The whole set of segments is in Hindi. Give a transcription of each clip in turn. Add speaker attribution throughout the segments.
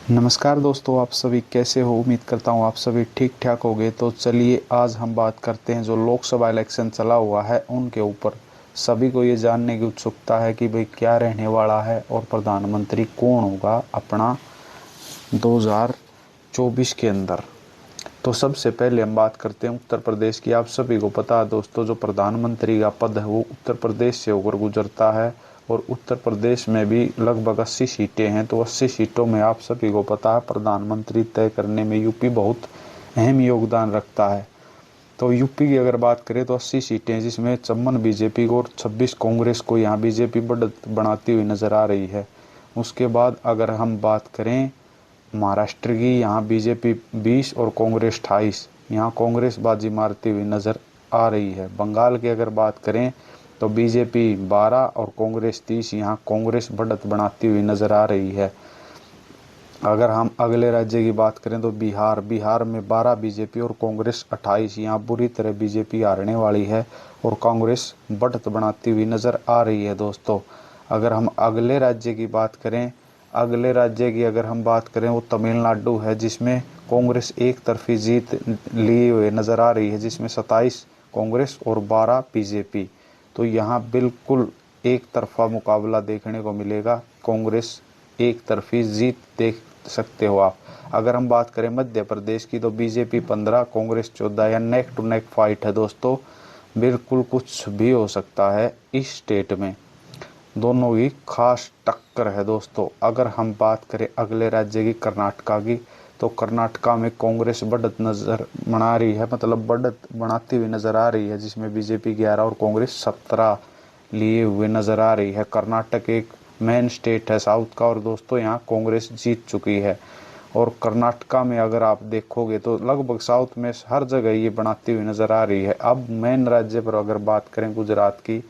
Speaker 1: नमस्कार दोस्तों, आप सभी कैसे हो। उम्मीद करता हूँ आप सभी ठीक ठाक होंगे। तो चलिए आज हम बात करते हैं जो लोकसभा इलेक्शन चला हुआ है उनके ऊपर। सभी को ये जानने की उत्सुकता है कि भाई क्या रहने वाला है और प्रधानमंत्री कौन होगा अपना 2024 के अंदर। तो सबसे पहले हम बात करते हैं उत्तर प्रदेश की। आप सभी को पता है दोस्तों, जो प्रधानमंत्री का पद है वो उत्तर प्रदेश से होकर गुजरता है। और उत्तर प्रदेश में भी लगभग 80 सीटें हैं। तो 80 सीटों में आप सभी को पता है प्रधानमंत्री तय करने में यूपी बहुत अहम योगदान रखता है। तो यूपी की अगर बात करें तो 80 सीटें, जिसमें 54 बीजेपी को और 26 कांग्रेस को यहाँ बीजेपी बढ़त बनाती हुई नजर आ रही है। उसके बाद अगर हम बात करें महाराष्ट्र की, यहाँ बीजेपी 20 और कांग्रेस 28, यहाँ कांग्रेस बाजी मारती हुई नजर आ रही है। बंगाल की अगर बात करें तो बीजेपी 12 और कांग्रेस 30, यहाँ कांग्रेस बढ़त बनाती हुई नजर आ रही है। अगर हम अगले राज्य की बात करें तो बिहार में 12 बीजेपी और कांग्रेस 28, यहाँ बुरी तरह बीजेपी हारने वाली है और कांग्रेस बढ़त बनाती हुई नजर आ रही है दोस्तों। अगर हम अगले राज्य की बात करें, अगले राज्य की अगर हम बात करें वो तमिलनाडु है, जिसमें कांग्रेस एक तरफी जीत लिए हुए नजर आ रही है, जिसमें 27 कांग्रेस और 12 बीजेपी। तो यहाँ बिल्कुल एक तरफा मुकाबला देखने को मिलेगा। कांग्रेस एक तरफी जीत देख सकते हो आप। अगर हम बात करें मध्य प्रदेश की तो बीजेपी 15 कांग्रेस 14, या नेक टू नेक फाइट है दोस्तों। बिल्कुल कुछ भी हो सकता है इस स्टेट में, दोनों की खास टक्कर है दोस्तों। अगर हम बात करें अगले राज्य की कर्नाटका की, तो कर्नाटका में कांग्रेस बढ़त नजर बना रही है, मतलब बढ़त बनाती हुई नजर आ रही है, जिसमें बीजेपी 11 और कांग्रेस 17 लिए हुए नजर आ रही है। कर्नाटक एक मेन स्टेट है साउथ का, और दोस्तों यहाँ कांग्रेस जीत चुकी है। और कर्नाटका में अगर आप देखोगे तो लगभग साउथ में हर जगह ये बनाती हुई नजर आ रही है। अब मेन राज्य पर अगर बात करें गुजरात की,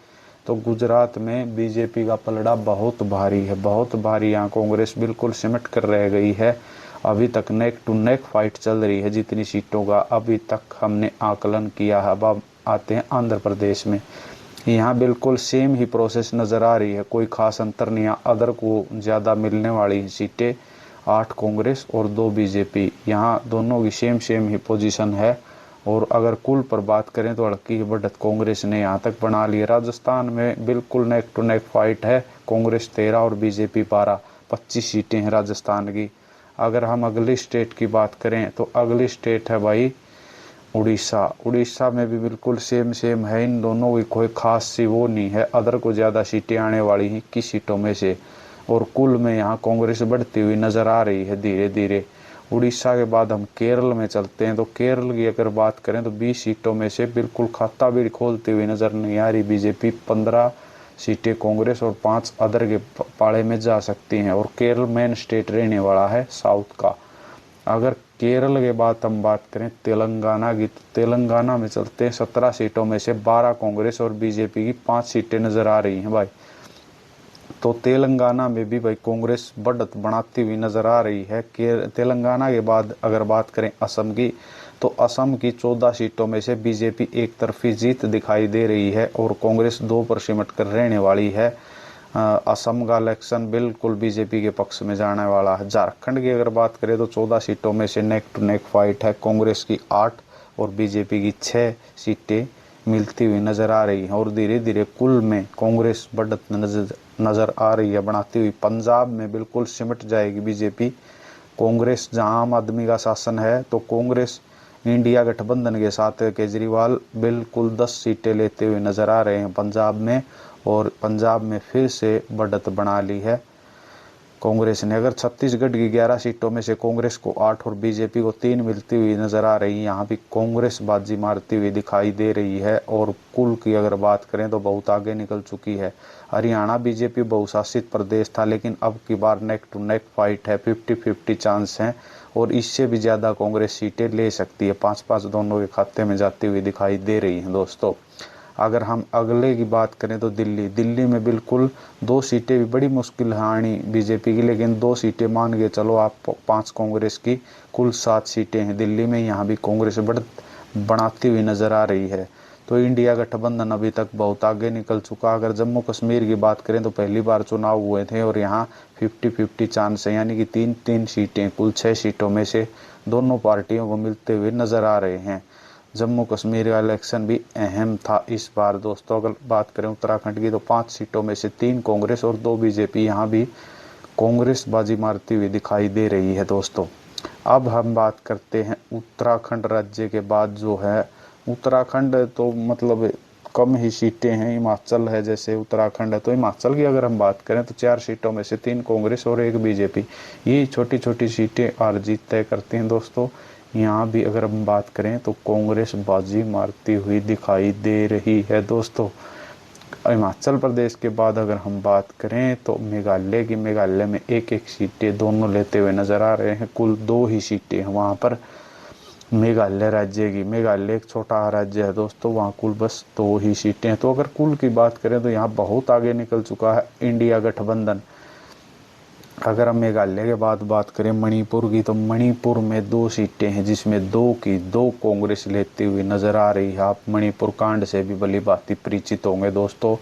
Speaker 1: तो गुजरात में बीजेपी का पलड़ा बहुत भारी है, बहुत भारी। यहाँ कांग्रेस बिल्कुल सिमट कर रह गई है। अभी तक नेक टू नेक फाइट चल रही है जितनी सीटों का अभी तक हमने आकलन किया है। अब आते हैं आंध्र प्रदेश में। यहाँ बिल्कुल सेम ही प्रोसेस नज़र आ रही है, कोई खास अंतर नहीं है। अदर को ज़्यादा मिलने वाली सीटें 8 कांग्रेस और 2 बीजेपी, यहाँ दोनों की सेम सेम ही पोजीशन है। और अगर कुल पर बात करें तो हल्की बढ़त कांग्रेस ने यहाँ तक बना ली है। राजस्थान में बिल्कुल नेक टू नेक फाइट है, कांग्रेस 13 और बीजेपी 12, 25 सीटें हैं राजस्थान की। अगर हम अगली स्टेट की बात करें तो अगली स्टेट है भाई उड़ीसा। उड़ीसा में भी बिल्कुल सेम सेम है, इन दोनों की कोई खास सी वो नहीं है। अदर को ज़्यादा सीटें आने वाली हैं 21 सीटों में से, और कुल में यहाँ कांग्रेस बढ़ती हुई नज़र आ रही है धीरे धीरे। उड़ीसा के बाद हम केरल में चलते हैं। तो केरल की अगर बात करें तो 20 सीटों में से बिल्कुल खाता भी खोलती हुई नज़र नहीं आ रही बीजेपी। 15 सीटें कांग्रेस और 5 अदर के पाले में जा सकती हैं। और केरल मेन स्टेट रहने वाला है साउथ का। अगर केरल के बाद हम बात करें तेलंगाना की, तो तेलंगाना में चलते हैं। 17 सीटों में से 12 कांग्रेस और बीजेपी की 5 सीटें नज़र आ रही हैं भाई। तो तेलंगाना में भी भाई कांग्रेस बढ़त बनाती हुई नज़र आ रही है। तेलंगाना के बाद अगर बात करें असम की, तो असम की 14 सीटों में से बीजेपी एक तरफी जीत दिखाई दे रही है और कांग्रेस 2 पर सिमट कर रहने वाली है। असम का इलेक्शन बिल्कुल बीजेपी के पक्ष में जाने वाला है। झारखंड की अगर बात करें तो 14 सीटों में से नेक टू नेक फाइट है, कांग्रेस की 8 और बीजेपी की 6 सीटें मिलती हुई नजर आ रही हैं। और धीरे धीरे कुल में कांग्रेस बढ़त नजर आ रही है बनाती हुई। पंजाब में बिल्कुल सिमट जाएगी बीजेपी। कांग्रेस जहां आम आदमी का शासन है, तो कांग्रेस इंडिया गठबंधन के साथ केजरीवाल बिल्कुल 10 सीटें लेते हुए नजर आ रहे हैं पंजाब में। और पंजाब में फिर से बढ़त बना ली है कांग्रेस ने। अगर छत्तीसगढ़ की 11 सीटों में से कांग्रेस को 8 और बीजेपी को 3 मिलती हुई नजर आ रही है, यहाँ भी कांग्रेस बाजी मारती हुई दिखाई दे रही है। और कुल की अगर बात करें तो बहुत आगे निकल चुकी है। हरियाणा बीजेपी बहुशासित प्रदेश था, लेकिन अब की बार नेक टू नेक फाइट है, 50-50 चांस हैं। और इससे भी ज़्यादा कांग्रेस सीटें ले सकती है, 5-5 दोनों के खाते में जाती हुई दिखाई दे रही हैं दोस्तों। अगर हम अगले की बात करें तो दिल्ली में बिल्कुल 2 सीटें भी बड़ी मुश्किल है आनी बीजेपी की, लेकिन 2 सीटें मान के चलो आप 5 कांग्रेस की, कुल 7 सीटें हैं दिल्ली में। यहाँ भी कांग्रेस बढ़त बनाती हुई नजर आ रही है। तो इंडिया गठबंधन अभी तक बहुत आगे निकल चुका। अगर जम्मू कश्मीर की बात करें तो पहली बार चुनाव हुए थे और यहाँ 50-50 चांस है, यानी कि 3-3 सीटें, कुल 6 सीटों में से दोनों पार्टियों को मिलते हुए नजर आ रहे हैं। जम्मू कश्मीर का इलेक्शन भी अहम था इस बार दोस्तों। अगर बात करें उत्तराखंड की तो 5 सीटों में से 3 कांग्रेस और 2 बीजेपी, यहाँ भी कांग्रेस बाजी मारती हुई दिखाई दे रही है दोस्तों। अब हम बात करते हैं उत्तराखंड राज्य के बाद जो है, उत्तराखंड तो मतलब कम ही सीटें हैं, हिमाचल है जैसे उत्तराखंड है, तो हिमाचल की अगर हम बात करें तो 4 सीटों में से 3 कांग्रेस और 1 बीजेपी, ये छोटी छोटी सीटें हार जीत तय करती हैं दोस्तों। यहाँ भी अगर हम बात करें तो कांग्रेस बाजी मारती हुई दिखाई दे रही है दोस्तों। हिमाचल प्रदेश के बाद अगर हम बात करें तो मेघालय की, मेघालय में 1-1 सीटें दोनों लेते हुए नजर आ रहे हैं। कुल 2 ही सीटें हैं वहाँ पर मेघालय राज्य की। मेघालय एक छोटा राज्य है दोस्तों, वहाँ कुल बस 2 ही सीटें हैं। तो अगर कुल की बात करें तो यहाँ बहुत आगे निकल चुका है इंडिया गठबंधन। अगर हम मेघालय के बाद बात करें मणिपुर की, तो मणिपुर में 2 सीटें हैं जिसमें 2 की 2 कांग्रेस लेती हुई नजर आ रही है। आप मणिपुर कांड से भी भली भांति परिचित होंगे दोस्तों।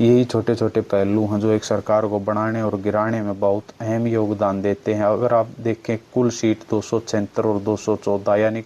Speaker 1: यही छोटे छोटे पहलू हैं जो एक सरकार को बनाने और गिराने में बहुत अहम योगदान देते हैं। अगर आप देखें कुल सीट 276 और 214, यानी